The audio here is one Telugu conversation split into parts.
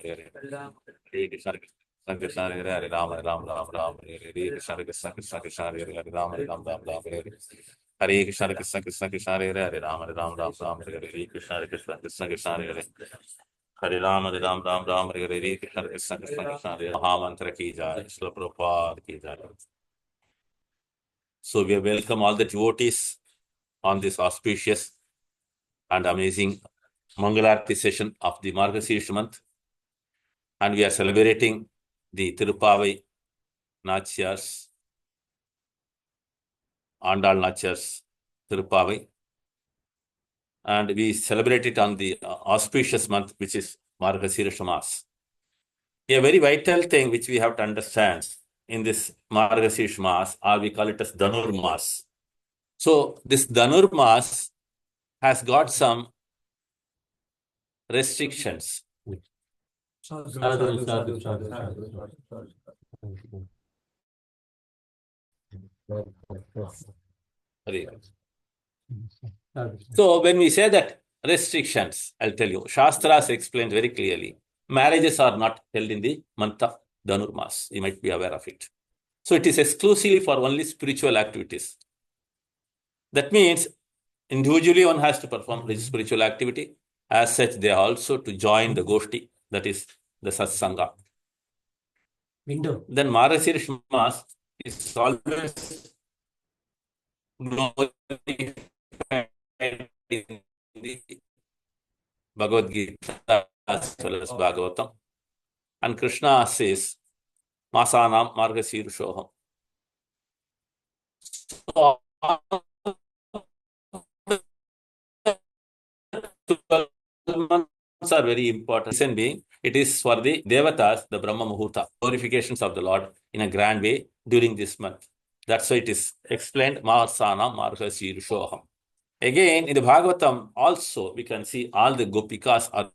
Hare Krishna Krishna Hare Hare Ram Ram Ram Ram Hare Hare Krishna Krishna Krishna Hare Hare Ram Ram Ram Ram Hare Hare Hare Krishna Krishna Krishna Hare Hare Ram Ram Ram Ram Hare Hare Krishna Krishna Krishna Hare Hare Hare Ram Ram Ram Ram Hare Hare Krishna Krishna Krishna Hare Hare Mahamantra ki jai, Srila Prabhupada ki jai. So we welcome all the devotees on this auspicious and amazing Mangalarti session of the Margashirsha month, and we are celebrating the Tirupavai Nachyas, Andal Nachyas Tirupavai, and we celebrate it on the auspicious month, which is Margashirsha Mas. A very vital thing which we have to understand in this Margashirsha Mas, or we call it as Dhanur Mas. So this Dhanur Mas has got some restrictions. So when we say that restrictions, I'll tell you, Shastras explains very clearly, marriages are not held in the month of Dhanur Mas. You might be aware of it. So it is exclusively for only spiritual activities. That means individually one has to perform spiritual activity. As such, they are also to join the Goshti, that is the Satsanga. Then Margashirsha Mas is always glorified in the Bhagavad Gita as well as Bhagavatam. And Krishna says, Masanam Margashirshoham. So, 12 months are very important. Reason being, it is for the Devatas, the Brahma Muhurta, glorifications of the Lord in a grand way during this month. That's why it is explained, Masanam Margashirshoham. Again, in the Bhagavatam also, we can see all the Gopikas are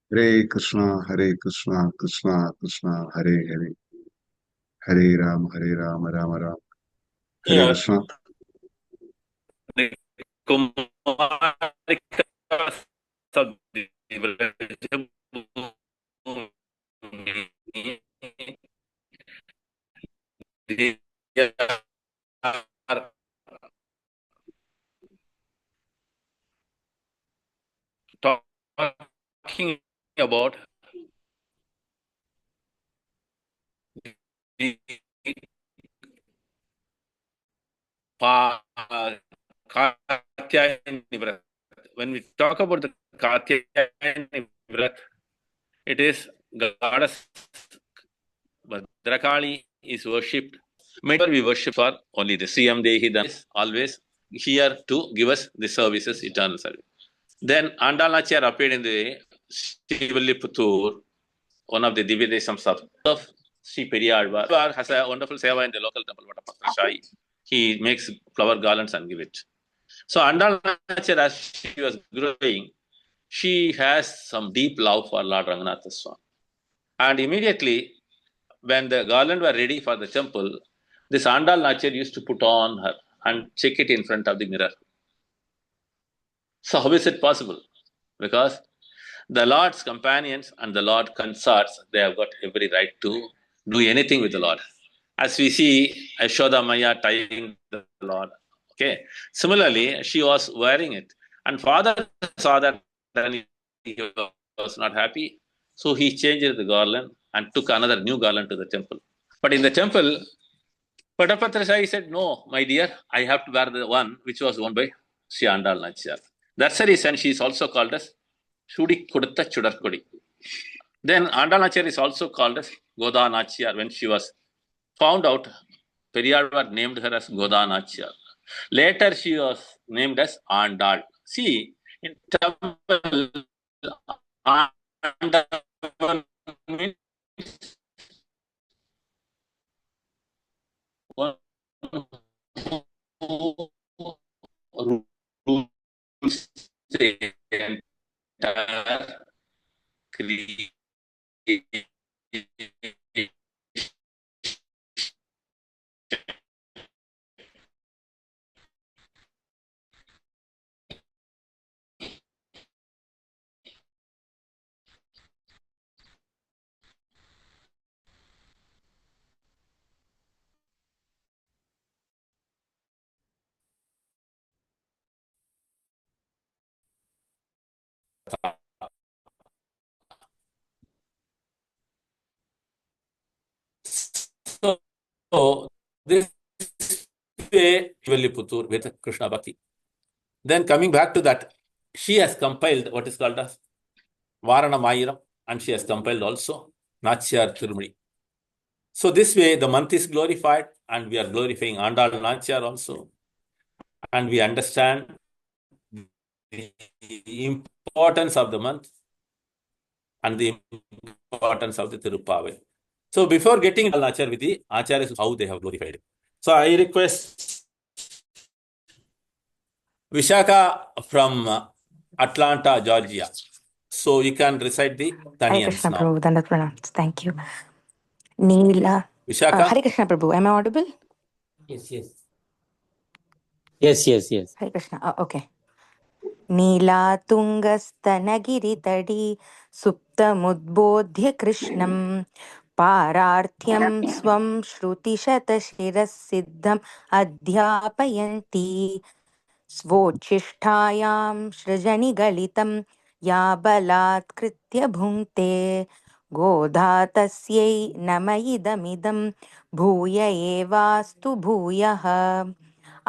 Hare Krishna, Krishna Krishna, Hare Hare, Hare Ram, Ram Ram, Hare Krishna. The Kumarika of the they are talking about the Katyayani Vrat. When we talk about the Katyayani Vrat, it is goddess Bhadrakali is worshipped. Maybe we worship for only the CM Dehi is always here to give us the services, eternal service. Then Andal Nachyar appeared in the Shivaliputtur, one of the Divya Deshams of Sri Periyar has a wonderful seva in the local temple, Vatapatrashai. He makes flower garlands and give it. So Andal Nachyar, as she was growing, she has some deep love for Lord Ranganatha Swami. And immediately, when the garland were ready for the temple, this Andal Nachyar used to put on her and check it in front of the mirror. So how is it possible? Because the Lord's companions and the Lord consorts, they have got every right to do anything with the Lord. As we see Yashoda Maya tying the Lord. Okay. Similarly, she was wearing it. And father saw that and he was not happy. So he changed the garland and took another new garland to the temple. But in the temple, Patapatra Sai said, no, my dear, I have to wear the one which was worn by Sri Andal Nachiyar. That's the reason she is also called as Sudi Kudutta Chudarkudi. Then Andal Nachiyar is also called as Goda Nachiyar. When she was found out, Periyar named her as Goda Nachiyar. Later she was named as Andal. See, in Tamil, Andal means one who rules the entire creation. So this way Shivalliputtur with Krishna Bhakti. Then coming back to that, she has compiled what is called as Varana Mayiram, and she has compiled also Nachiyar Tirumali. So this way the month is glorified, and we are glorifying Andal Nachiyar also, and we understand the importance of the month and the importance of the Tirupavai. So before getting into Nachiyar Vidhi, Acharyas, how they have glorified it. So I request Vishaka from Atlanta, Georgia. So you can recite the Hare Taniyans Krishna now. Prabhu, Dandat Pranam. Thank you. Neela. Vishaka? Hare Krishna Prabhu, am I audible? Yes, yes. Yes, yes, yes. Hare Krishna, okay. नीलातुङ्गस्तनगिरितडी सुप्तमुद्बोध्य कृष्णं पारार्थ्यं स्वं श्रुतिशतशिरः सिद्धम् अध्यापयन्ती स्वोच्छिष्ठायां सृजनिगलितं या बलात्कृत्य भुङ्क्ते गोधा तस्यै नम इदमिदं भूय एवास्तु भूयः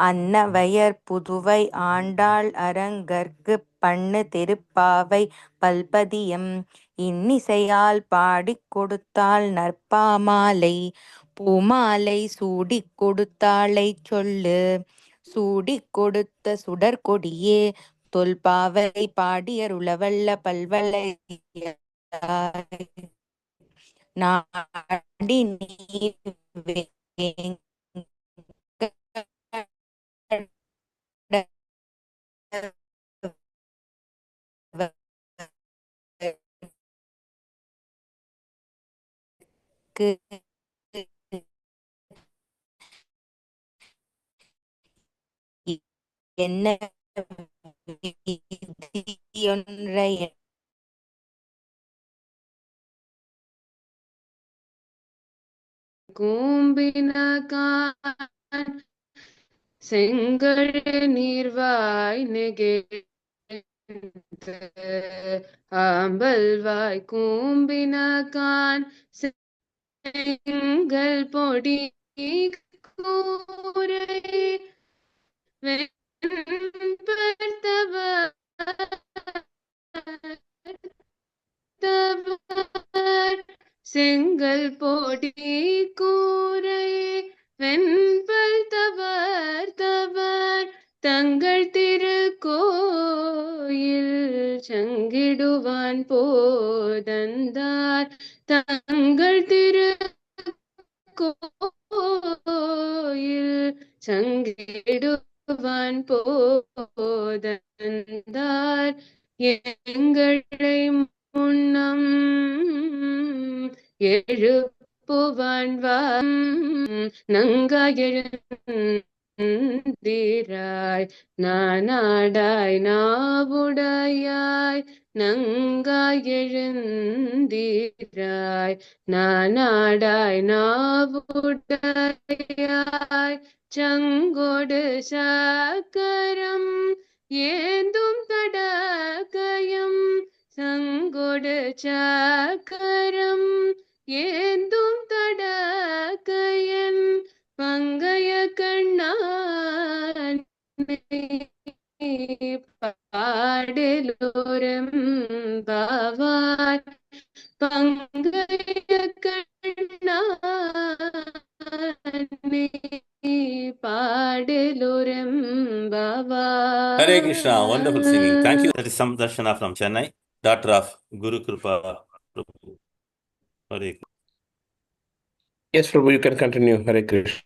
அன்னவயர் புதுவை ஆண்டாள் அரங்கற்கு பண்ணு திருப்பாவை பல்பதியம் இன்னிசையால் பாடிக் கொடுத்தாள் நற்பாமாலை பூமாலை சூடிக் கொடுத்தாளைச் சொல்லு சூடிக் கொடுத்த சுடர்கொடியே தொல்பாவை பாடியருளவல்ல பல்வளை நாடி நீர் என்ன விதியொன்றை கூம்பினகான் செங்கழ் நீர்வாய் நெகிழ்ந்து ஆம்பல்வாய் கூம்பினகான் செங்கல் பொடி கூரை வெண்பர்த்தவர் செங்கல் பொடி கூரை வெண்பல் தவர் தங்கள் திருக்கோயில் சங்கிடுவான் போதந்தார் தங்கள் திருக்கோயில் சங்கிடுவான் போதந்தார் எங்களை முன்னம் எழுப்புவான் நங்காயெழுந்திராய் நானாடாய் நாவுடையாய் நங்காயெழுந்திராய் நானாடாய் நாவுடையாய் சங்கொடு சக்கரம் ஏந்தும் தடகயம் சங்கொடு சக்கரம் ஏந்தும் தடகயன் பங்க പാടലോരം ഭവാൻ പങ്കയ കണ്ണാനെ പാടലോരം ഭവാൻ. Hare Krishna, wonderful singing. Thank you. That is Samdarshana from Chennai, daughter of Guru Kripa Prabhu. Hare Krishna. Yes, Prabhu, you can continue. Hare Krishna.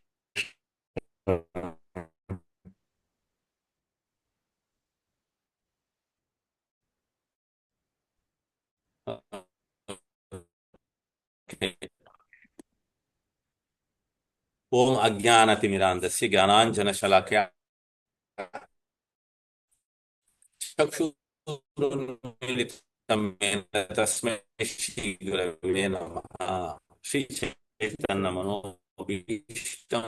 Om Ajnanatimirandasya Jnananjanashalakya Chakshurunmilitam Yena Tasmai Shri Gurave Namaha. Shri Chaitanya Manobhishtam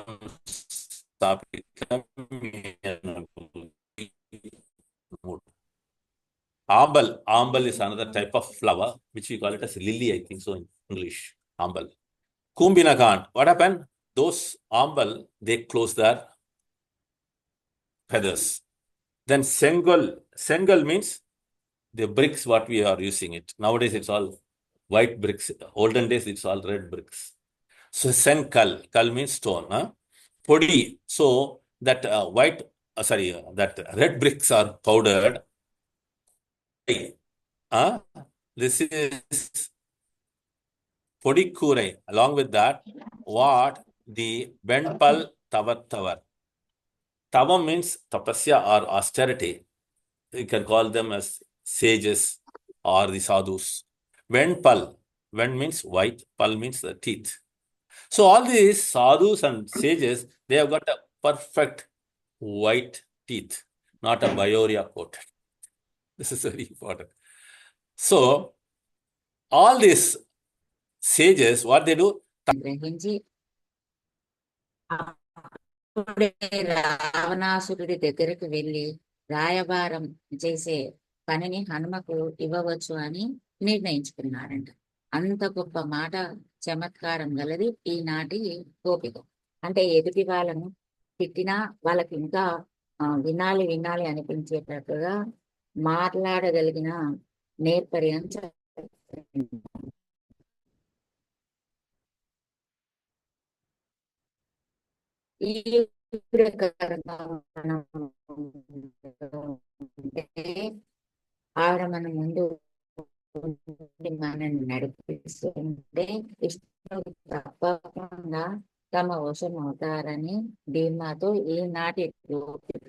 Sthapitam Yena Bhutale. Ambal is another type of flower which we call it as lily, I think so in English. Ambal. Kumbhinagan. What happened? Those ambal, they close their feathers. Then Sengal means the bricks what we are using it. Nowadays it's all white bricks. Olden days it's all red bricks. So Senkal, kal means stone. Podi. So that that red bricks are powdered. This is Podi Kurai. Along with that, what the Benpal Tavar. Tavam means tapasya or austerity. You can call them as sages or the sadhus. Venpal. Ven means white. Pal means the teeth. So all these sadhus and sages, they have got a perfect white teeth, not a bioria coated. This is very important. So all these sages, what they do? గ్రహించి అప్పుడే రావణాసురుడి దగ్గరకు వెళ్ళి రాయబారం చేసే పనిని హనుమకు ఇవ్వవచ్చు అని నిర్ణయించుకున్నారంట. అంత గొప్ప మాట చమత్కారం గలది ఈనాటి గోపిక. అంటే ఎదుటి వాళ్ళను తిట్టినా వాళ్ళకి ఇంకా వినాలి అనిపించేటట్టుగా మాట్లాడగలిగిన నేర్పర్యం ఈ ప్రకారంగా ఆవిడ మన ముందు మనల్ని నడిపిస్తుంటే కృష్ణుడు తప్పకుండా తమ వశం అవుతారని ధీమాతో ఈనాటి గోపిక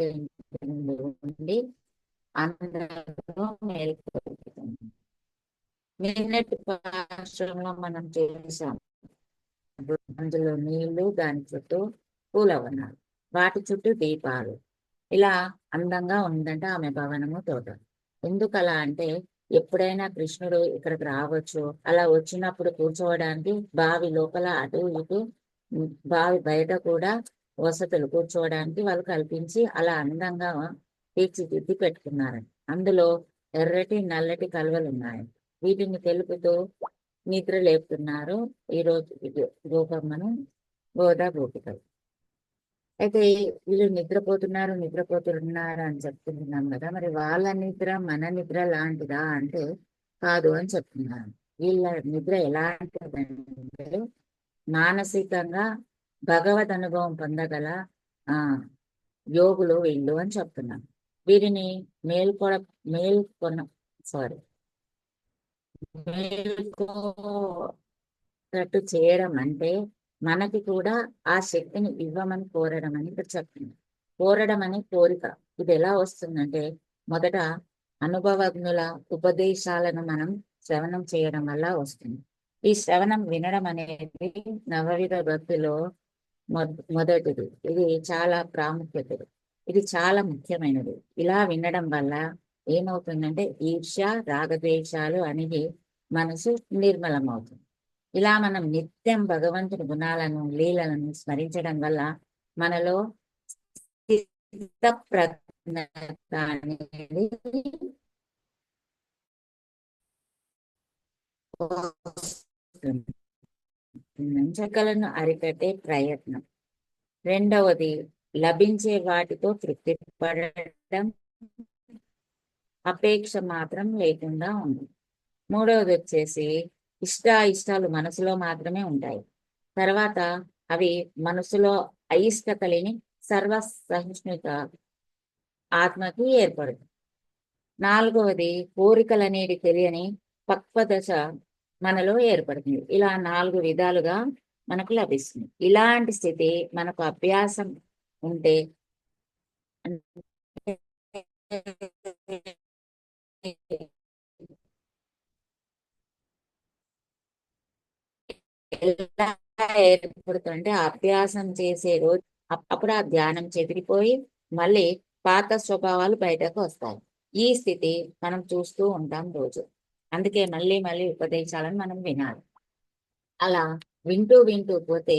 ఉండి అందరూ మేల్కొల్పుతుంది. నిన్నటి పాశ్రంలో మనం చేసాం. అందులో నీళ్లు, దాని చుట్టూ పూలవనాలు, వాటి చుట్టూ దీపాలు, ఇలా అందంగా ఉందంట ఆమె భవనము తోట. ఎందుకు అలా అంటే ఎప్పుడైనా కృష్ణుడు ఇక్కడికి రావచ్చు, అలా వచ్చినప్పుడు కూర్చోవడానికి బావి లోపల అటు ఇటు బావి బయట కూడా వసతులు కూర్చోవడానికి వాళ్ళు కల్పించి అలా అందంగా తీర్చిదిద్ది పెట్టుకున్నారంట. అందులో ఎర్రటి నల్లటి కలువలు ఉన్నాయి. వీటిని తెలుపుతూ నిద్ర లేపుతున్నారు ఈరోజు గోపమ్మను గోదా గోపికలు. అయితే వీళ్ళు నిద్రపోతున్నారు అని చెప్తున్నాం కదా, మరి వాళ్ళ నిద్ర మన నిద్ర లాంటిదా అంటే కాదు అని చెప్తున్నారు. వీళ్ళ నిద్ర ఎలాంటిదంటే మానసికంగా భగవద్ అనుభవం పొందగల యోగులు వీళ్ళు అని చెప్తున్నాం. వీరిని మేల్కొనట్టు చేయడం అంటే మనకి కూడా ఆ శక్తిని ఇవ్వమని కోరడం అని ఇక్కడ చెప్తుంది. కోరడం అనే కోరిక. ఇది ఎలా వస్తుందంటే మొదట అనుభవజ్ఞుల ఉపదేశాలను మనం శ్రవణం చేయడం వల్ల వస్తుంది. ఈ శ్రవణం వినడం అనేది నవవిధ భక్తిలో మొదటిది. ఇది చాలా ప్రాముఖ్యతది, ఇది చాలా ముఖ్యమైనది. ఇలా వినడం వల్ల ఏమవుతుందంటే ఈర్ష్య, రాగద్వేషాలు అనేది మనసు నిర్మలమవుతుంది. ఇలా మనం నిత్యం భగవంతుని గుణాలను, లీలలను స్మరించడం వల్ల మనలో స్థితప్రజ్ఞత అనేది చెక్కలను అరికట్టే ప్రయత్నం. రెండవది లభించే వాటితో తృప్తి పడడం, అపేక్ష మాత్రం లేకుండా ఉంది. మూడవది వచ్చేసి ఇష్టాలు మనసులో మాత్రమే ఉంటాయి. తర్వాత అవి మనసులో అయిష్టత లేని సర్వసహిష్ణుత ఆత్మకి ఏర్పడుతుంది. నాలుగవది కోరికలు అనేది తెలియని పక్వ దశ మనలో ఏర్పడుతుంది. ఇలా 4 విధాలుగా మనకు లభిస్తుంది. ఇలాంటి స్థితి మనకు అభ్యాసం ఉంటే ఎలా ఏర్పడుతుందంటే అభ్యాసం చేసే రోజు అప్పుడు ఆ ధ్యానం చెదిరిపోయి మళ్ళీ పాత స్వభావాలు బయటకు వస్తాయి. ఈ స్థితి మనం చూస్తూ ఉంటాం రోజు. అందుకే మళ్ళీ మళ్ళీ ఉపదేశాలను మనం వినాలి. అలా వింటూ పోతే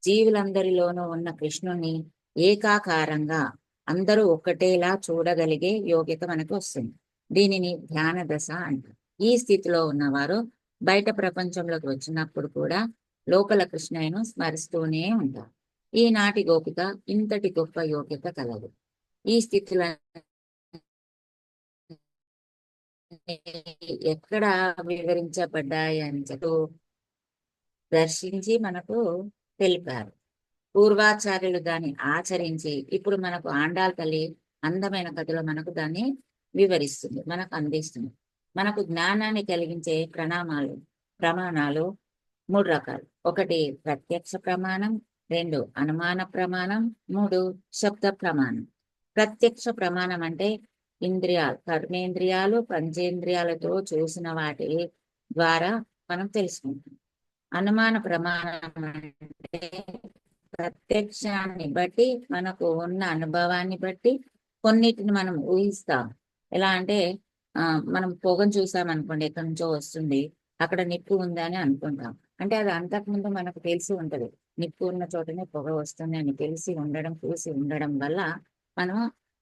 జీవులందరిలోనూ ఉన్న కృష్ణుని ఏకాకారంగా అందరూ ఒక్కటేలా చూడగలిగే యోగ్యత మనకు వస్తుంది. దీనిని ధ్యాన దశ అంటారు. ఈ స్థితిలో ఉన్నవారు బయట ప్రపంచంలోకి వచ్చినప్పుడు కూడా లోపల కృష్ణయ్యను స్మరిస్తూనే ఉంటారు. ఈనాటి గోపిక ఇంతటి గొప్ప యోగ్యత కలదు. ఈ స్థితిలో ఎక్కడ వివరించబడ్డాయి అని చెప్పు దర్శించి మనకు తెలిపారు. పూర్వాచార్యులు దాన్ని ఆచరించి ఇప్పుడు మనకు ఆండాల్ తల్లి అందమైన కథలో మనకు దాన్ని వివరిస్తుంది, మనకు అందిస్తుంది. మనకు జ్ఞానాన్ని కలిగించే ప్రమాణాలు 3 రకాలు. 1 ప్రత్యక్ష ప్రమాణం, 2 అనుమాన ప్రమాణం, 3 శబ్ద ప్రమాణం. ప్రత్యక్ష ప్రమాణం అంటే కర్మేంద్రియాలు, పంచేంద్రియాలతో చూసిన వాటి ద్వారా మనం తెలుసుకుంటాం. అనుమాన ప్రమాణం అంటే ప్రత్యక్షాన్ని బట్టి మనకు ఉన్న అనుభవాన్ని బట్టి కొన్నిటిని మనం ఊహిస్తాం. ఎలా అంటే మనం పొగను చూసామనుకోండి, ఎక్కడి నుంచో వస్తుంది, అక్కడ నిప్పు ఉందని అనుకుంటాం. అంటే అది అంతకుముందు మనకు తెలిసి ఉంటది, నిప్పు ఉన్న చోటనే పొగ వస్తుంది అని తెలిసి ఉండడం, చూసి ఉండడం వల్ల మనం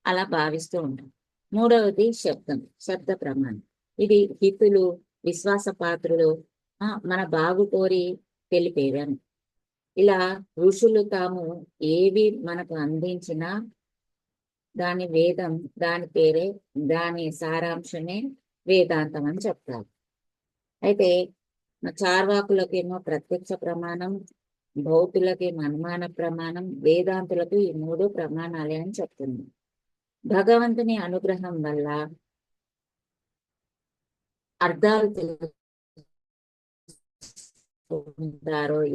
అలా భావిస్తూ ఉంటాం. మూడవది శబ్ద ప్రమాణం. ఇది హితులు, విశ్వాస పాత్రులు మన బాగు కోరి తెలిపేవని. ఇలా ఋషులు తాము ఏవి మనకు అందించినా దాని వేదం, దాని పేరే, దాని సారాంశమే వేదాంతం అని చెప్తారు. అయితే చార్వాకులకేమో ప్రత్యక్ష ప్రమాణం, భౌతులకేమో అనుమాన ప్రమాణం, వేదాంతులకు ఈ 3 ప్రమాణాలే అని చెప్తుంది. భగవంతుని అనుగ్రహం వల్ల అర్థాలు తెలుసుకుంటారో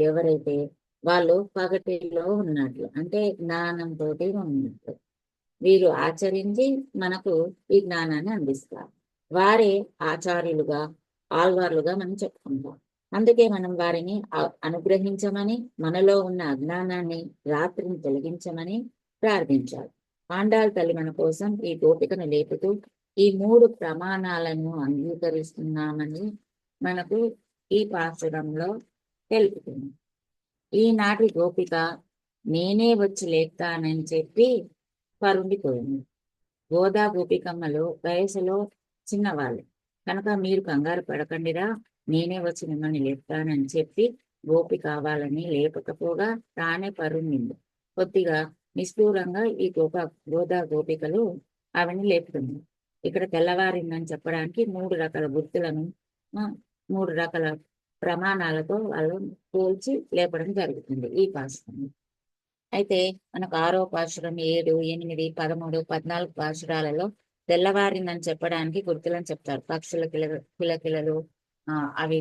ఎవరైతే వాళ్ళు పగటిలో ఉన్నట్లు, అంటే జ్ఞానంతో ఉన్నట్లు. వీరు ఆచరించి మనకు ఈ జ్ఞానాన్ని అందిస్తారు. వారే ఆచార్యులుగా, ఆల్వార్లుగా మనం చెప్పుకుంటాం. అందుకే మనం వారిని అనుగ్రహించమని, మనలో ఉన్న అజ్ఞానాన్ని, రాత్రిని తొలగించమని ప్రార్థించాలి. ఆండాళ్ తల్లి మన కోసం ఈ గోపికను లేపుతూ ఈ 3 ప్రమాణాలను అంగీకరిస్తున్నామని మనకు ఈ పాశ్రంలో తెలుపుతుంది. ఈనాటి గోపిక నేనే వచ్చి లేపుతానని చెప్పి పరుండిపోయింది. గోదా గోపికమ్మలు వయసులో చిన్నవాళ్ళు కనుక మీరు కంగారు పడకండిరా, నేనే వచ్చి మిమ్మల్ని లేపుతానని చెప్పి గోపి కావాలని లేపకపోగా తానే పరుండింది. కొద్దిగా నిష్ఠూరంగా ఈ గోదా గోపికలు ఆవిని లేపుతుంది. ఇక్కడ తెల్లవారిందని చెప్పడానికి 3 రకాల గుర్తులను 3 రకాల ప్రమాణాలతో వాళ్ళు పోల్చి లేపడం జరుగుతుంది ఈ పాశ్రంలో. అయితే మనకు 6వ పాశురం, 7, 8, 13, 14 పాశురాలలో తెల్లవారిందని చెప్పడానికి గుర్తులను చెప్తారు. పక్షుల కిలకిలలు అవి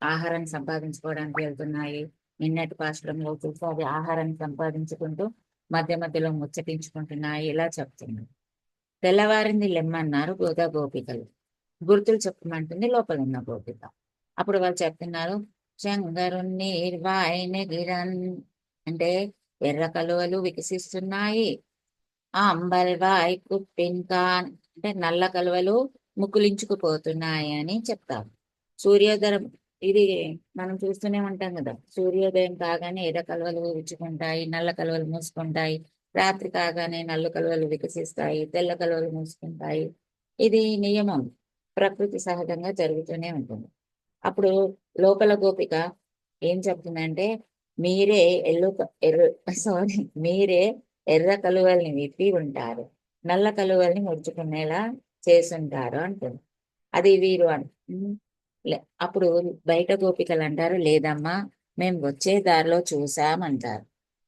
ఆహారాన్ని సంపాదించుకోవడానికి వెళ్తున్నాయి. నిన్నటి పాశురంలో చూస్తే అవి ఆహారాన్ని సంపాదించుకుంటూ మధ్య మధ్యలో ముచ్చటించుకుంటున్నాయి, ఇలా చెప్తున్నారు. తెల్లవారింది లెమ్మన్నారు గోదా గోపికలు. గుర్తులు చెప్పమంటుంది లోపల ఉన్న గోపిక. అప్పుడు వాళ్ళు చెప్తున్నారు, శంకరుణ్ణి గిరన్ అంటే ఎర్ర కలువలు వికసిస్తున్నాయి. అంబల్వాయ్ కుప్పిన్కాన్ అంటే నల్ల కలువలు ముకులించుకుపోతున్నాయి అని చెప్తారు. సూర్యోదయం ఇది మనం చూస్తూనే ఉంటాం కదా, సూర్యోదయం కాగానే ఎర్ర కలువలు విచ్చుకుంటాయి, నల్ల కలువలు మూసుకుంటాయి. రాత్రి కాగానే నల్ల కలువలు వికసిస్తాయి, తెల్ల కలువలు మూసుకుంటాయి. ఇది నియమం, ప్రకృతి సహజంగా జరుగుతూనే ఉంటుంది. అప్పుడు లోపల గోపిక ఏం చెప్తుందంటే మీరే మీరే ఎర్ర కలువల్ని విప్పి ఉంటారు, నల్ల కలువల్ని ముడుచుకునేలా చేసుంటారు అంటుంది. అది వీరు అప్పుడు బయట గోపికలు అంటారు, లేదమ్మా మేము వచ్చే దారిలో చూసామంటారు.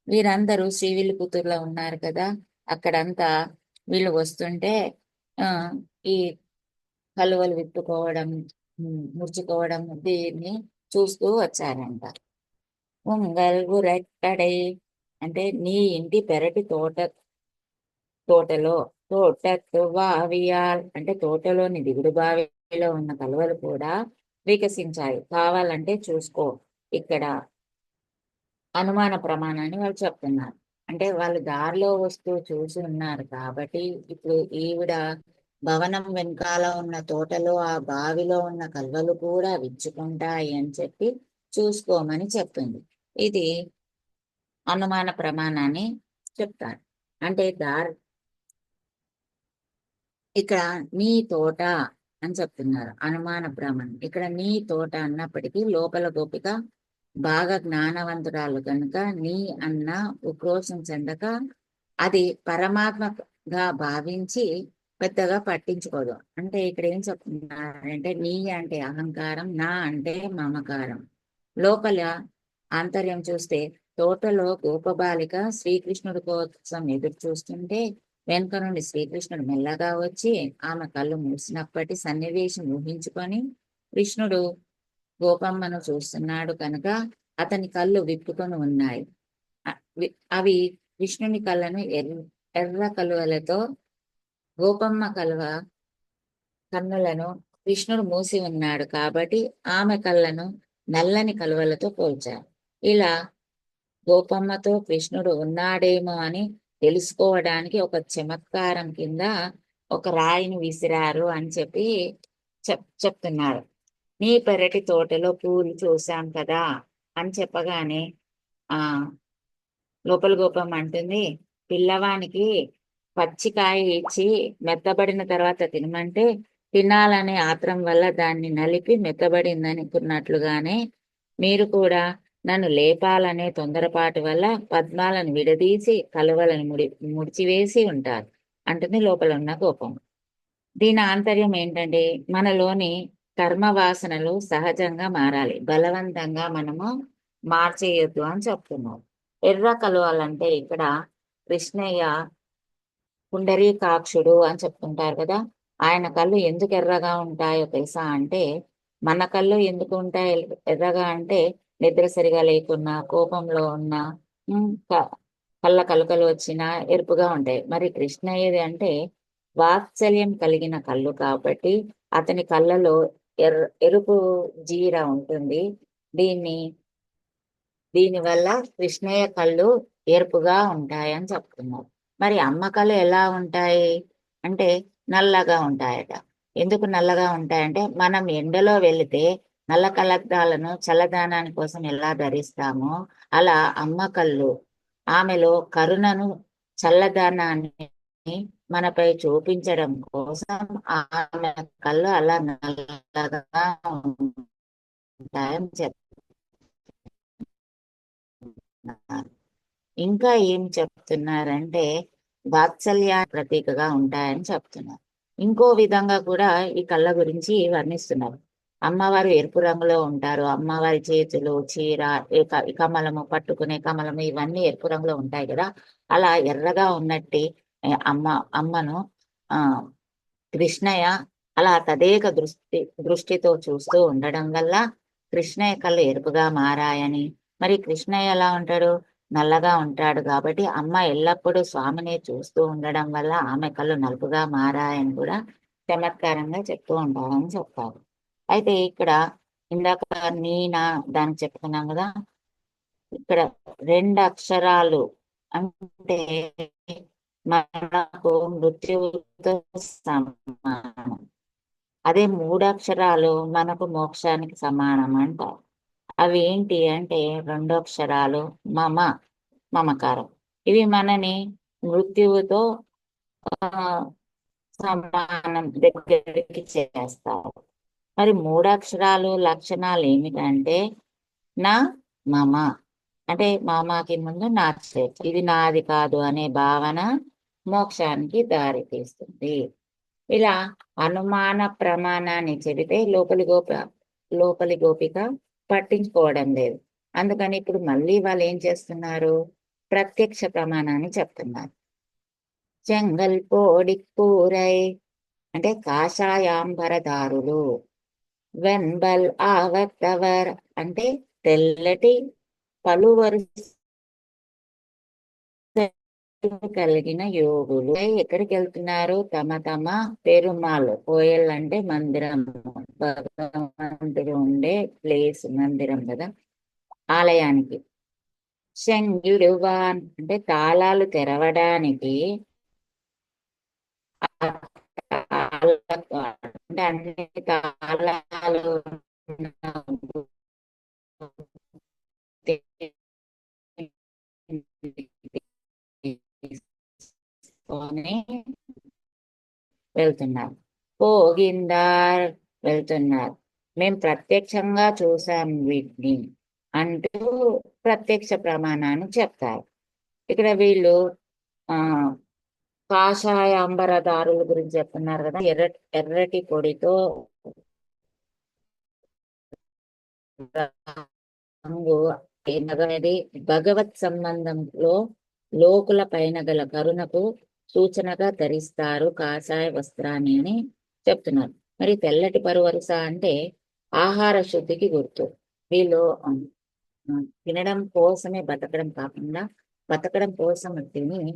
వీరందరూ శ్రీవిల్లిపుత్తూరులో ఉన్నారు కదా, అక్కడంతా వీళ్ళు వస్తుంటే ఈ కలువలు విప్పుకోవడం, ముడుచుకోవడం దీన్ని చూస్తూ వచ్చారంట. ఉంగల్ ఉరట్టడై అంటే నీ ఇంటి పెరటి తోటలో తోటత్తు వావియాల్ అంటే తోటలోని దిగుడు బావిలో ఉన్న కలువలు కూడా వికసించాయి, కావాలంటే చూసుకో. ఇక్కడ అనుమాన ప్రమాణాన్ని వాళ్ళు చెప్తున్నారు. అంటే వాళ్ళు దారిలో వస్తూ చూసి ఉన్నారు కాబట్టి ఇప్పుడు ఈవిడ భవనం వెనకాల ఉన్న తోటలో ఆ బావిలో ఉన్న కలువలు కూడా విచ్చుకుంటాయి అని చెప్పి చూసుకోమని చెప్తుంది. ఇది అనుమాన ప్రమాణాన్ని చెప్తారు. అంటే ఇక్కడ నీ తోట అని చెప్తున్నారు, అనుమాన ప్రమాణం. ఇక్కడ నీ తోట అన్నప్పటికీ లోపల గోపిక బాగా జ్ఞానవంతురాలు కనుక నీ అన్న ఉక్రోషం చెందక అది పరమాత్మగా భావించి పెద్దగా పట్టించుకోదు. అంటే ఇక్కడ ఏం చెప్తున్నారంటే నీ అంటే అహంకారం, నా అంటే మమకారం. లోపల ఆంతర్యం చూస్తే తోటలో గోపబాలిక శ్రీకృష్ణుడి కోసం ఎదురు చూస్తుంటే వెనుక నుండి శ్రీకృష్ణుడు మెల్లగా వచ్చి ఆమె కళ్ళు మూసినప్పటి సన్నివేశం ఊహించుకొని కృష్ణుడు గోపమ్మను చూస్తున్నాడు కనుక అతని కళ్ళు విప్పుకొని ఉన్నాయి. అవి కృష్ణుని కళ్ళను ఎర్ర కలువలతో, గోపమ్మ కన్నులను కృష్ణుడు మూసి ఉన్నాడు కాబట్టి ఆమె కళ్ళను నల్లని కలువలతో పోల్చారు. ఇలా గోపమ్మతో కృష్ణుడు ఉన్నాడేమో అని తెలుసుకోవడానికి ఒక చమత్కారం కింద ఒక రాయిని విసిరారు అని చెప్పి చెప్తున్నారు. నీ పెరటి తోటలో పూలు చూసాం కదా అని చెప్పగానే లోపల గోపం అంటుంది, పిల్లవానికి పచ్చికాయ ఇచ్చి మెత్తబడిన తర్వాత తినమంటే తినాలనే ఆత్రం వల్ల దాన్ని నలిపి మెత్తబడిందనుకున్నట్లుగానే మీరు కూడా నన్ను లేపాలనే తొందరపాటు వల్ల పద్మాలను విడదీసి కలువలను ముడిచివేసి ఉంటారు అంటుంది లోపల ఉన్న కోపం. దీని ఆంతర్యం ఏంటంటే మనలోని కర్మ వాసనలు సహజంగా మారాలి, బలవంతంగా మనము మార్చేయొద్దు అని చెప్తున్నాం. ఎర్ర కలువలంటే ఇక్కడ కృష్ణయ్య పుండరీకాక్షుడు అని చెప్తుంటారు కదా, ఆయన కళ్ళు ఎందుకు ఎర్రగా ఉంటాయో తెలుసా అంటే, మన కళ్ళు ఎందుకు ఉంటాయి ఎర్రగా అంటే నిద్ర సరిగా లేకున్నా, కోపంలో ఉన్నా, కళ్ళ కలుకలు వచ్చినా ఎరుపుగా ఉంటాయి. మరి కృష్ణయ్యది అంటే వాత్సల్యం కలిగిన కళ్ళు కాబట్టి అతని కళ్ళలో ఎరుపు జీర ఉంటుంది. దీనివల్ల కృష్ణయ్య కళ్ళు ఎరుపుగా ఉంటాయని చెప్తున్నారు. మరి అమ్మ కళ్ళు ఎలా ఉంటాయి అంటే నల్లగా ఉంటాయట. ఎందుకు నల్లగా ఉంటాయంటే మనం ఎండలో వెళితే నల్ల కళ్ళద్దాలను చల్లదానాని కోసం ఎలా ధరిస్తామో అలా అమ్మ కళ్ళు ఆమెలో కరుణను, చల్లదానాన్ని మనపై చూపించడం కోసం ఆమె కళ్ళు అలా నల్లగా ఉంటాయని చెప్తున్నారు. ఇంకా ఏం చెప్తున్నారంటే వాత్సల్య ప్రతీకగా ఉంటాయని చెప్తున్నారు. ఇంకో విధంగా కూడా ఈ కళ్ళ గురించి వర్ణిస్తున్నారు. అమ్మవారు ఎరుపు రంగులో ఉంటారు, అమ్మవారి చేతులు, చీర, కమలము, పట్టుకునే కమలము ఇవన్నీ ఎరుపు రంగులో ఉంటాయి కదా, అలా ఎర్రగా ఉన్నట్టి అమ్మను కృష్ణయ్య అలా తదేక దృష్టితో చూస్తూ ఉండడం వల్ల కృష్ణయ్య కళ్ళు ఎరుపుగా మారాయని, మరి కృష్ణయ్య ఎలా ఉంటాడు, నల్లగా ఉంటాడు కాబట్టి అమ్మ ఎల్లప్పుడూ స్వామిని చూస్తూ ఉండడం వల్ల ఆమె కళ్ళు నలుపుగా మారాయని కూడా చమత్కారంగా చెప్తూ ఉంటారని చెప్తారు. అయితే ఇక్కడ ఇందాక నీనా దాన్ని చెప్తున్నాం కదా, ఇక్కడ 2 అక్షరాలు అంటే మనకు మృత్యువుతో సమానం, అదే 3 అక్షరాలు మనకు మోక్షానికి సమానం అంటారు. అవి ఏంటి అంటే 2 అక్షరాలు మమకారం. ఇవి మనని మృత్యువుతో సమానం దగ్గరికి చేస్తారు. మరి 3 అక్షరాలు లక్షణాలు ఏమిటంటే నా మమ, అంటే మామాకి ముందు నా చేతి, ఇది నాది కాదు అనే భావన మోక్షానికి దారి తీస్తుంది. ఇలా అనుమాన ప్రమాణాన్ని చెబితే లోపలి గోపిక పట్టించుకోవడం లేదు. అందుకని ఇప్పుడు మళ్ళీ వాళ్ళు ఏం చేస్తున్నారు, ప్రత్యక్ష ప్రమాణాన్ని చెప్తున్నారు. చెంగల్ పోడిక్కూరై అంటే కాషాయాంబరదారులు, వెన్బల్ ఆవర్తవర్ అంటే తెల్లటి పలువరు కలిగిన యోగులు. ఎక్కడికి వెళ్తున్నారు, తమ తమ పెరుమాళ్ళు, కోయల్ అంటే మందిరం, భగవంతుడు ఉండే ప్లేస్ మందిరం కదా, ఆలయానికి. శంగిడువాన్ అంటే తాళాలు తెరవడానికి అంటే అన్ని తాళాలు వెళ్తున్నారు. పోగిందార్ వెళ్తున్నారు. మేము ప్రత్యక్షంగా చూసాం వీటిని అంటూ ప్రత్యక్ష ప్రమాణాన్ని చెప్తారు. ఇక్కడ వీళ్ళు కాషాయ అంబరదారుల గురించి చెప్తున్నారు కదా, ఎర్రటి పొడితో రంగు అనేది భగవత్ సంబంధంలో లోకుల పైన గల కరుణకు సూచనగా ధరిస్తారు కాషాయ వస్త్రాన్ని అని చెప్తున్నారు. మరి తెల్లటి పరువరుస అంటే ఆహార శుద్ధికి గుర్తు. వీళ్ళు తినడం కోసమే బతకడం కాకుండా బతకడం కోసం తిని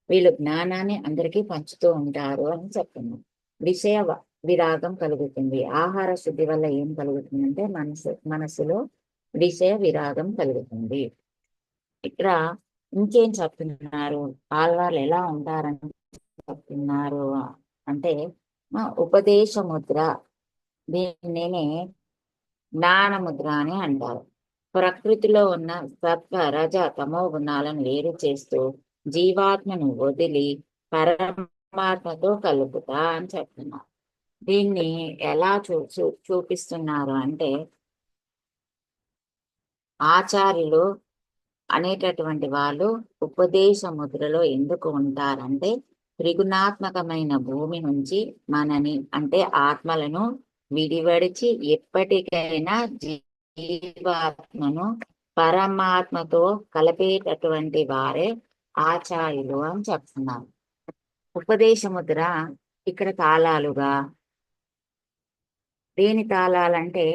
వీళ్ళు జ్ఞానాన్ని అందరికీ పంచుతూ ఉంటారు అని చెప్తున్నారు. విషయ విరాగం కలుగుతుంది. ఆహార శుద్ధి వల్ల ఏం కలుగుతుందంటే మనసులో విషయ విరాగం కలుగుతుంది. ఇక్కడ ఇంకేం చెప్తున్నారు, ఆళ్వార్లు ఎలా ఉంటారని చెప్తున్నారు అంటే ఉపదేశ ముద్ర, దీనినే జ్ఞానముద్ర అని అంటారు. ప్రకృతిలో ఉన్న సత్వ రజ తమో గుణాలను వేరు చేస్తూ జీవాత్మను వదిలి పరమాత్మతో కలుపుతా అని చెప్తున్నారు. దీన్ని ఎలా చూపిస్తున్నారు అంటే, ఆచార్యులు అనేటటువంటి వాళ్ళు ఉపదేశ ముద్రలో ఎందుకు ఉంటారంటే, త్రిగుణాత్మకమైన భూమి నుంచి మనని అంటే ఆత్మలను విడివడిచి ఎప్పటికైనా జీవాత్మను పరమాత్మతో కలిపేటటువంటి వారే ఆచార్యులు అని చెప్తున్నారు. ఉపదేశ ముద్ర ఇక్కడ తాళాలుగా, దేని తాళాలంటే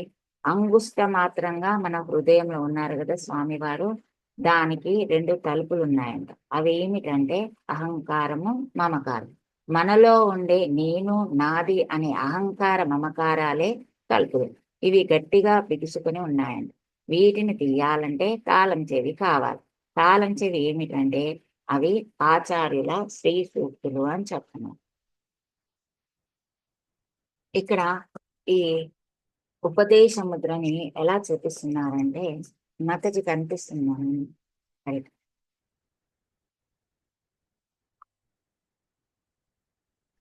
అంగుష్ట మాత్రంగా మన హృదయంలో ఉన్నారు కదా స్వామివారు, దానికి 2 తలుపులు ఉన్నాయంట. అవి ఏమిటంటే అహంకారము, మమకారం. మనలో ఉండే నేను, నాది అనే అహంకార మమకారాలే తలుపులు. ఇవి గట్టిగా బిగుసుకుని ఉన్నాయంట. వీటిని తీయాలంటే తాళం చెవి కావాలి. తాళం చెవి ఏమిటంటే అవి ఆచార్యుల శ్రీ సూక్తులు అని చెప్తున్నాం. ఇక్కడ ఈ ఉపదేశ ముద్రని ఎలా చూపిస్తున్నారంటే, మాతాజీ కనిపిస్తున్నాను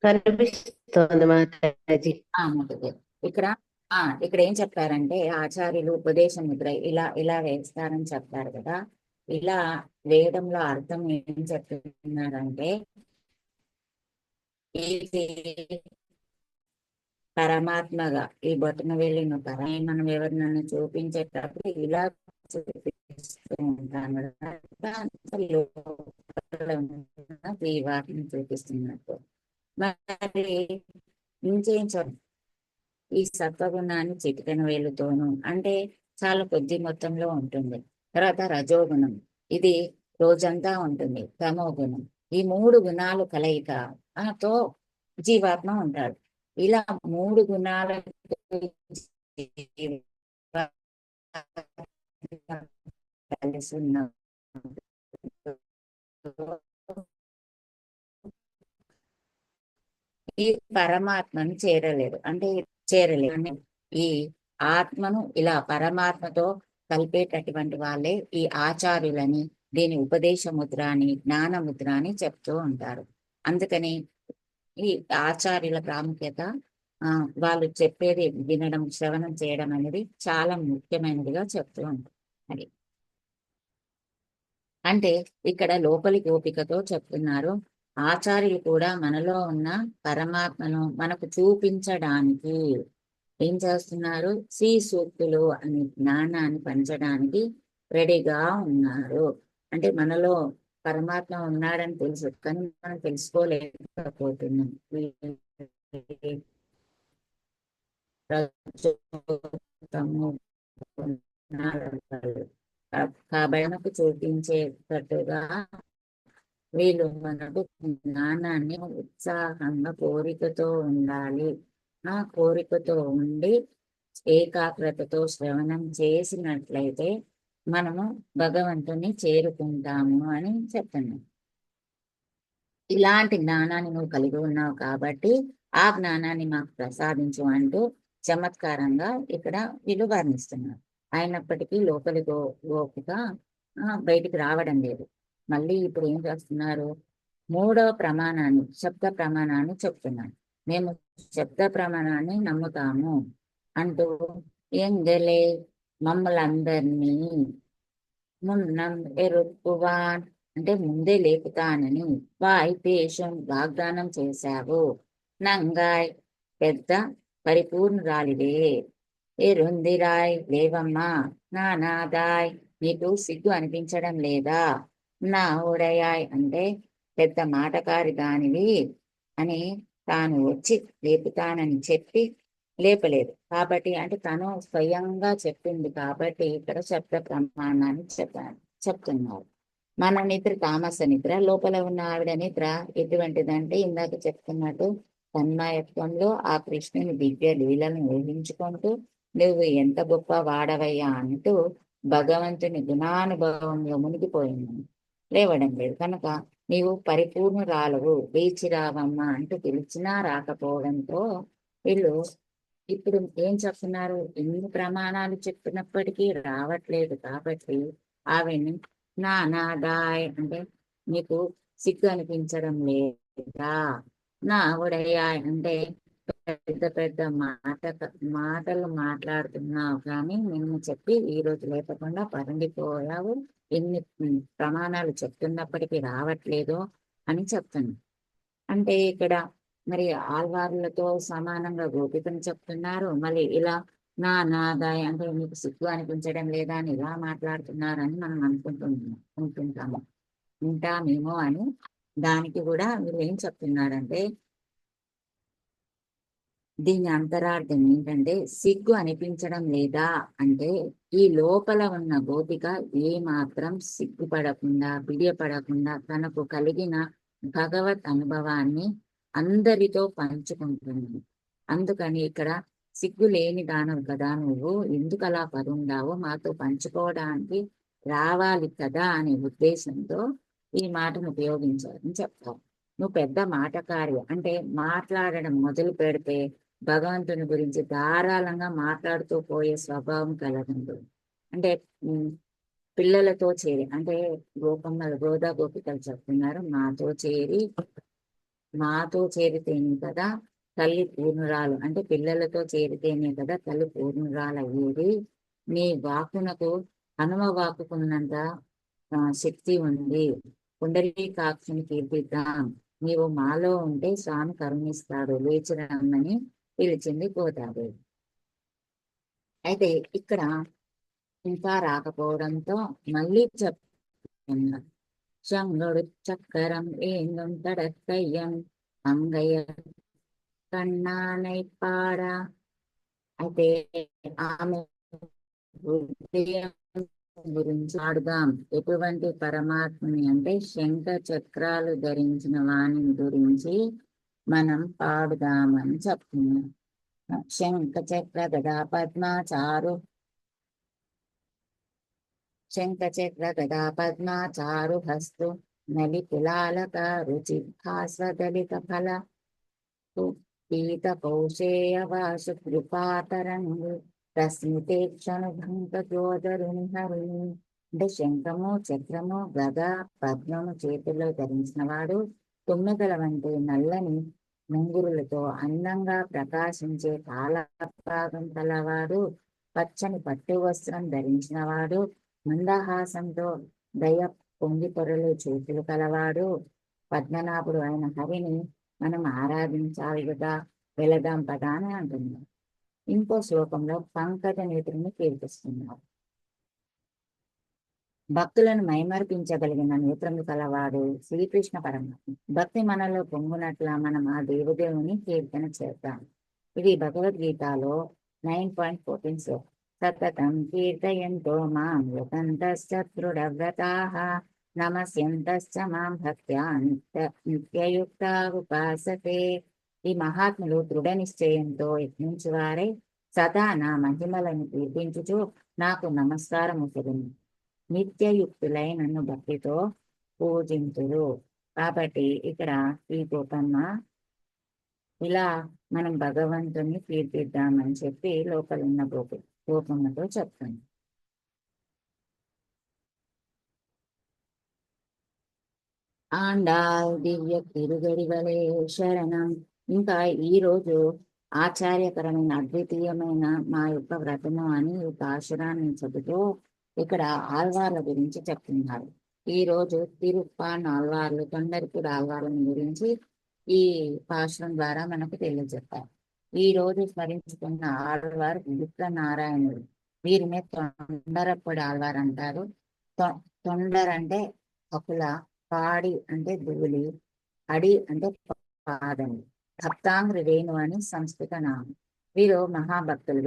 కనిపిస్తోంది మాతాజీ. ఇక్కడ ఏం చెప్పారంటే, ఆచార్యులు ఉపదేశ ముద్ర ఇలా వేస్తారని చెప్తారు కదా. ఇలా వేయడంలో అర్థం ఏం చెప్తున్నారంటే, ఇది పరమాత్మగా ఈ బొట్టన వెళ్ళిన మనం ఎవరినైనా చూపించేటప్పుడు ఇలా చూపిస్తూ ఉంటాను, వాటిని చూపిస్తున్నట్టు. మరి ఇంకేం ఈ సత్వగుణాన్ని చిటికెన వేలుతోను అంటే చాలా కొద్ది మొత్తంలో ఉంటుంది. తర్వాత రజోగుణం, ఇది రోజంతా ఉంటుంది. తమో గుణం, ఈ 3 గుణాలు కలయికతో జీవాత్మ ఉంటాడు. ఇలా 3 గుణాల కలిసి ఉన్న ఈ పరమాత్మను చేరలేదు. ఈ ఆత్మను ఇలా పరమాత్మతో కలిపేటటువంటి వాళ్ళే ఈ ఆచార్యులని, దీని ఉపదేశ ముద్ర అని, జ్ఞాన ముద్ర అని చెప్తూ ఉంటారు. అందుకని ఈ ఆచార్యుల ప్రాముఖ్యత, వాళ్ళు చెప్పేది వినడం, శ్రవణం చేయడం అనేది చాలా ముఖ్యమైనదిగా చెప్తూ ఉంటారు. అంటే ఇక్కడ లోపలి ఓపికతో చెప్తున్నారు. ఆచార్యులు కూడా మనలో ఉన్న పరమాత్మను మనకు చూపించడానికి ఏం చేస్తున్నారు? శ్రీ సూక్తులు అనే జ్ఞానాన్ని పంచడానికి రెడీగా ఉన్నారు. అంటే మనలో పరమాత్మ ఉన్నాడని తెలుసు, కానీ మనం తెలుసుకోలేకపోతున్నాం. కాబట్టి మనకు చూపించేటట్టుగా వీళ్ళు మనకు జ్ఞానాన్ని ఉత్సాహంగా కోరికతో ఉండాలి. ఆ కోరికతో ఉండి ఏకాగ్రతతో శ్రవణం చేసినట్లయితే మనము భగవంతుని చేరుకుంటాము అని చెప్తున్నాం. ఇలాంటి జ్ఞానాన్ని నువ్వు కలిగి ఉన్నావు కాబట్టి ఆ జ్ఞానాన్ని మాకు ప్రసాదించు అంటూ చమత్కారంగా ఇక్కడ వీళ్ళు వర్ణిస్తున్నారు. అయినప్పటికీ లోపలి గోపిక బయటికి రావడం లేదు. మళ్ళీ ఇప్పుడు ఏం చేస్తున్నారు? 3వ ప్రమాణాన్ని, శబ్ద ప్రమాణాన్ని చెప్తున్నారు. మేము శబ్ద ప్రమాణాన్ని నమ్ముతాము అంటూ ఎంగలే మమ్మలందరినీ మున్నం ఎరుక్కువాన్ అంటే ముందే లేపుతానని వాయిపేషం వాగ్దానం చేశావు. నంగాయ్ పెద్ద పరిపూర్ణురాలివే. ఎరుందిరాయ్ లేవమ్మా. నానాదాయ్ నీకు సిగ్గు అనిపించడం లేదా? నా ఉడయాయ్ అంటే పెద్ద మాటకారి దానివి అని తాను వచ్చి లేపుతానని చెప్పి లేపలేదు కాబట్టి, అంటే తను స్వయంగా చెప్పింది కాబట్టి ఇక్కడ శబ్ద ప్రమాణాన్ని చెప్తున్నారు. మన నిద్ర తామస నిద్ర, లోపల ఉన్న ఆవిడ నిద్ర ఎటువంటిదంటే ఇందాక చెప్తున్నట్టు తన్మయత్వంలో ఆ కృష్ణుని దివ్య లీలను ఊహించుకుంటూ నువ్వు ఎంత గొప్ప వాడవయ్యా అంటూ భగవంతుని గుణానుభవంలో మునిగిపోయింది. లేవడం లేదు కనుక నీవు పరిపూర్ణురాలవు, లేచి రావమ్మా అంటూ పిలిచినా రాకపోవడంతో వీళ్ళు ఇప్పుడు ఏం చెప్తున్నారు? ఎన్ని ప్రమాణాలు చెప్పినప్పటికీ రావట్లేదు కాబట్టి ఆవిడ్ని నానాదాయ్ అంటే నీకు సిగ్గు అనిపించడం లేదా? నా ఉడయాయ్ అంటే పెద్ద పెద్ద మాటలు మాట్లాడుతున్నావు కానీ నిన్ను చెప్పి ఈ రోజు లేపకుండా పరండిపోయావు. ఎన్ని ప్రమాణాలు చెప్తున్నప్పటికీ రావట్లేదు అని చెప్తుంది. అంటే ఇక్కడ మరి ఆల్వార్లతో సమానంగా గోపికను చెప్తున్నారు. మళ్ళీ ఇలా నాదాయ్ అంటే మీకు సిగ్గు అనిపించడం లేదా అని ఇలా మాట్లాడుతున్నారని మనం అనుకుంటాము వింటామేమో అని. దానికి కూడా వీళ్ళు ఏం చెప్తున్నారంటే దీని అంతరార్థం ఏంటంటే సిగ్గు అనిపించడం లేదా అంటే ఈ లోపల ఉన్న గోపిక ఏ మాత్రం సిగ్గుపడకుండా బిడియపడకుండా తనకు కలిగిన భగవత్ అనుభవాన్ని అందరితో పంచుకుంటుంది. అందుకని ఇక్కడ సిగ్గు లేని దానవు కదా నువ్వు, ఎందుకు అలా పరుండావో మాతో పంచుకోవడానికి రావాలి కదా అనే ఉద్దేశంతో ఈ మాటను ఉపయోగించాలని చెప్తావు. నువ్వు పెద్ద మాటకారి అంటే మాట్లాడడం మొదలు పెడితే భగవంతుని గురించి ధారాళంగా మాట్లాడుతూ పోయే స్వభావం కలగదు. అంటే పిల్లలతో చేరి అంటే గోదా గోపికలు చెప్తున్నారు, మాతో చేరితేనే కదా తల్లి పూర్ణురాలు, అంటే పిల్లలతో చేరితేనే కదా తల్లి పూర్ణురాలు అయ్యేది. నీ వాక్కునకు హనుమ వాక్కుకున్నంత శక్తి ఉంది. పుండరీకాక్షుని కీర్తిద్దాం, నీవు మాలో ఉంటే స్వామి కరుణిస్తాడు, లేచి రమ్మని పిలిచింది గోదాదేవి. అయితే ఇక్కడ ఇంకా రాకపోవడంతో మళ్ళీ చెప్తున్నారు. శంగడు చక్కరం ఏంగం తడక్కయ్యం అంగయ్య కన్నానై పాడ. అయితే ఆమె గురించి ఆడుదాం. ఎటువంటి పరమాత్మని అంటే శంఖ చక్రాలు ధరించిన వాణి గురించి మనం పాడుదామని చెప్తున్నాం. శంఖ చక్ర గదా పద్మాచారు హస్తు నలి కులాలక రుచి భాస్వదలిత ఫల పీత కౌశేయ వాసు కృపాతరంగు రశ్మితేక్షణుభంగ జోదరుని హరుని. అంటే శంఖము చక్రము గద పద్మము చేతుల్లో ధరించిన వాడు, తుమ్మెదల వంటి నల్లని ముంగురులతో అందంగా ప్రకాశించే తాళపాదం కలవాడు, పచ్చని పట్టు వస్త్రం ధరించిన వాడు, మందహాసంతో పొంగి పొరలు చూపులు కలవాడు పద్మనాభుడు అయిన హరిని మనం ఆరాధించాలి కదా, వెళదాం పదా అని అంటున్నారు. ఇంకో శ్లోకంలో పంకజ నేత్రుని కీర్తిస్తున్నారు. భక్తులను మైమర్పించగలిగిన నేత్రము కలవాడు శ్రీకృష్ణ పరమాత్మ. భక్తి మనలో పొంగునట్ల మనం ఆ దేవదేవుని కీర్తన చేద్దాం. ఇది భగవద్గీతలో 9.14 సతతం కీర్తయంతో మాం యతంతశ్చ దృఢవ్రతాః నమస్యంతశ్చ మాం భక్త్యా నిత్యయుక్తా ఉపాసతే. ఈ మహాత్ములు దృఢ నిశ్చయంతో యత్నించు వారే సదా నా మహిమలను కీర్తించుచు నాకు నమస్కారము చెయ్యును. నిత్యయుక్తులై నన్ను భక్తితో పూజింతురు. కాబట్టి ఇక్కడ ఈ గోపమ్మ ఇలా మనం భగవంతుని కీర్తిద్దామని చెప్పి లోపల ఉన్న గోపమ్మతో చెప్తాను. ఆండాల్ దివ్య తిరుగడివలే శరణం. ఇంకా ఈ రోజు ఆశ్చర్యకరమైన అద్వితీయమైన మా యొక్క వ్రతము అని ఈ పాశురాన్ని చెబుతూ ఇక్కడ ఆళ్వార్ల గురించి చెప్తున్నారు. ఈ రోజు తిరుప్పాన్ ఆళ్వార్లు, తొండరిపూడి ఆళ్వార్లను గురించి ఈ పాశురం ద్వారా మనకు తెలియజెప్పారు. ఈ రోజు స్మరించుకున్న ఆళ్వారు విప్రనారాయణుడు. వీరినే తొండరపూడి ఆళ్వారు అంటారు. తొండర్ అంటే కపుల, పాడి అంటే ధూళి, అడి అంటే పాదం, భక్తాంగ్రి రేణు అని సంస్కృత నామం. వీరు మహాభక్తులు.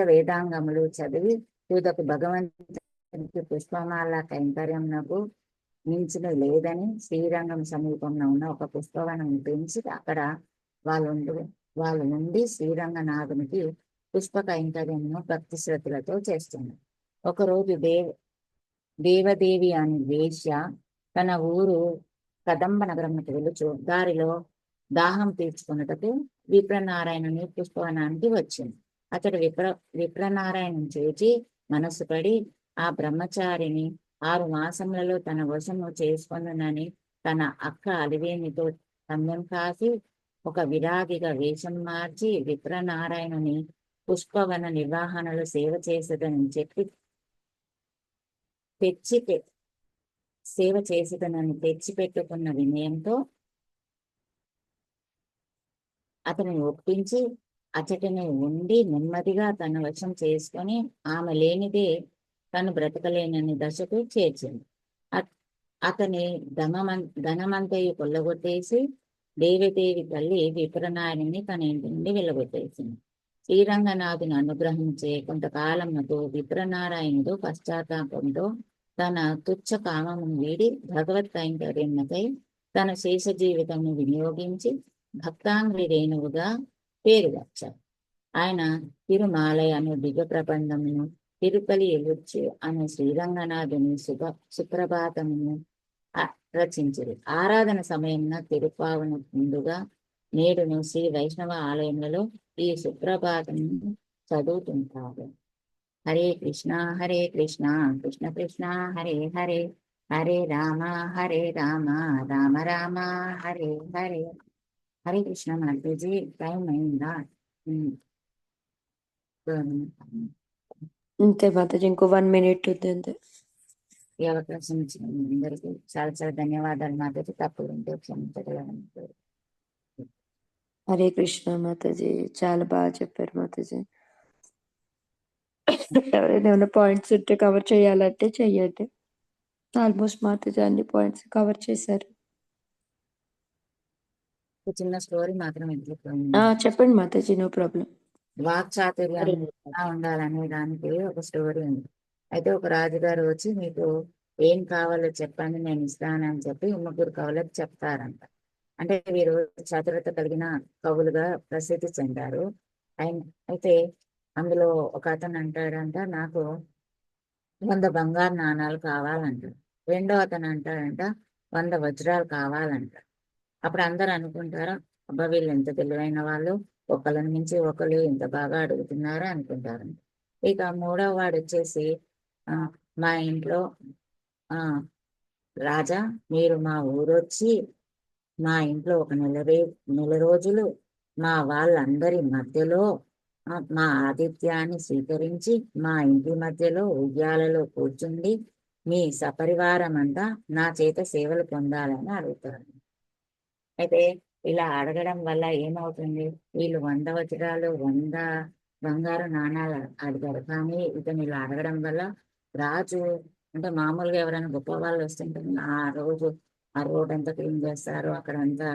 వేదాంగములు చదివి తుదకు భగవంతునికి పుష్పమాల కైంకర్యంకు మించిన లేదని శ్రీరంగం సమీపంలో ఉన్న ఒక పుష్పవనం పెంచి అక్కడ వాళ్ళు నుండి శ్రీరంగనాథునికి పుష్ప కైంకర్యంను భక్తి శ్రద్ధలతో చేస్తున్నారు. ఒకరోజు దేవదేవి అని వేశ్య తన ఊరు కదంబ నగరంకి వెళుచు దారిలో దాహం తీర్చుకున్నటకు విప్రనారాయణుని పుష్పవనానికి వచ్చింది. అతడు విప్రనారాయణం చేసి మనస్సు పడి ఆ బ్రహ్మచారిని 6 మాసములలో తన వశము చేసుకొనునని తన అక్క అలివేనితో పందెం కాసి ఒక విరాగిగా వేషం మార్చి విప్రనారాయణుని పుష్పవన నిర్వహణలో సేవ చేసేదని చెప్పి తెచ్చిపెట్టుకున్న వినయంతో అతనిని ఒప్పించి అచటనే ఉండి నెమ్మదిగా తన వశం చేసుకొని ఆమె లేనిదే తను బ్రతకలేనని దశకు చేర్చింది. అతని ధనమంతయు కొల్లగొట్టేసి దేవదేవి తల్లి విప్రనారాయణుని తన ఇంటి నుండి వెళ్ళగొట్టేసింది. శ్రీరంగనాథుని అనుగ్రహించే కొంతకాలంతో విప్రనారాయణుడు పశ్చాత్తాపంతో తన తుచ్చ కామమును వీడి భగవత్ కైంకర్యముకై తన శేష జీవితంను వినియోగించి భక్తాంగ్రి రేణువుగా పేరుగాచారు. ఆయన తిరుమాలయ అను దివ్య ప్రబంధమును, తిరుపలి ఎలుర్చి అనే శ్రీరంగనాథుని సుప్రభాతమును రచించారు. ఆరాధన సమయంలో తిరుపావన ముందుగా నేడును శ్రీ వైష్ణవ ఆలయములలో ఈ సుప్రభాతమును చదువుతుంటారు. హరే కృష్ణ కృష్ణ కృష్ణ హరే హరే, హరే రామ రామ రామ హరే హరే. హరే కృష్ణ మాతాజీ, టైం అయిందా? అంతే మాతాజీ, ఇంకో 1 minute ఉంది అంతే. ఈ అవకాశం ఇచ్చిన అందరికీ చాలా చాలా ధన్యవాదాలు మాతాజీ. తప్పులు ఉంటే క్షమించగలరని. హరే కృష్ణ మాతాజీ, చాలా బాగా చెప్పారు మాతాజీ. ఎవరైనా ఏమైనా పాయింట్స్ ఉంటే కవర్ చేయాలంటే చెయ్యండి. ఆల్మోస్ట్ మాతాజీ అన్ని పాయింట్స్ కవర్ చేశారు. చిన్న స్టోరీ మాత్రం చెప్పండి మాతాజీ, నో ప్రాబ్లం. వాక్చాతుర్యం ఎలా ఉండాలనే దానికి ఒక స్టోరీ ఉంది. అయితే ఒక రాజుగారు వచ్చి మీకు ఏం కావాలో చెప్పండి నేను ఇస్తానని చెప్పి 3 కవులకు చెప్తారంట. అంటే వీరు చతురత కలిగిన కవులుగా ప్రసిద్ధి చెందారు. అయితే అందులో ఒక అతను అంటాడంట, నాకు 100 బంగారు నాణాలు కావాలంట. రెండో అతను అంటాడంట 100 వజ్రాలు కావాలంట. అప్పుడు అందరూ అనుకుంటారా, అబ్బా వీళ్ళు ఎంత తెలివైన వాళ్ళు, ఒకళ్ళని మించి ఒకళ్ళు ఎంత బాగా అడుగుతున్నారా అనుకుంటారంట. ఇక 3వ వాడు వచ్చేసి మా ఇంట్లో రాజా మీరు మా ఊరొచ్చి మా ఇంట్లో ఒక నెల రోజులు మా వాళ్ళందరి మధ్యలో మా ఆతిథ్యాన్ని స్వీకరించి మా ఇంటి మధ్యలో ఉయ్యాలలో కూర్చుండి మీ సపరివారం అంతా నా చేత సేవలు పొందాలని అడుగుతారు. అయితే ఇలా అడగడం వల్ల ఏమవుతుంది, వీళ్ళు 100 వజ్రాలు 100 బంగారు నాణాలు అడిగారు, కానీ ఇతను ఇలా అడగడం వల్ల రాజు అంటే మామూలుగా ఎవరైనా గొప్ప వాళ్ళు వస్తుంటారు, ఆ రోడ్ అంతా క్లీన్ చేస్తారు, అక్కడంతా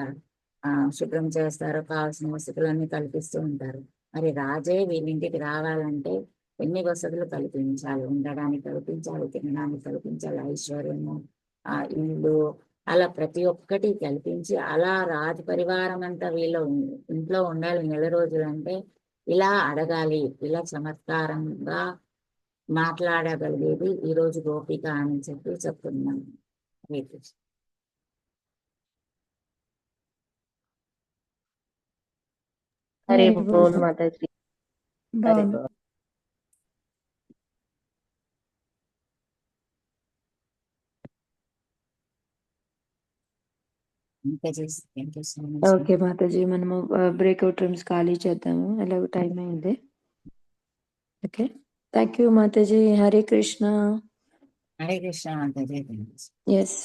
శుభ్రం చేస్తారు, కావాల్సిన వసతులన్నీ కల్పిస్తూ ఉంటారు. మరి రాజే వీళ్ళింటికి రావాలంటే ఎన్ని వసతులు కల్పించాలి, ఉండడానికి కల్పించాలి, తినడానికి కల్పించాలి, ఐశ్వర్యము, ఇల్లు, అలా ప్రతి ఒక్కటి కల్పించి అలా రాజ పరివారం అంతా వీళ్ళు ఇంట్లో ఉండాలి 1 రోజులు అంటే ఇలా అడగాలి, ఇలా చమత్కారంగా మాట్లాడగలిగేది ఈ రోజు గోపిక అని చెప్పి చెప్తున్నాను. హరే కృష్ణ. హరి Very బోల్ good. మాతాజీ. హరి బాగుంది. బోల్. Thank you so much. Okay మాతాజీ, మనము బ్రేక్అవుట్ రూమ్స్ ఖాళీ చేద్దాము, ఎలాగో టైం అయింది. ఓకే, థ్యాంక్ యూ మాతాజీ. హరే కృష్ణ. హరే కృష్ణ మాతాజీ. ఎస్.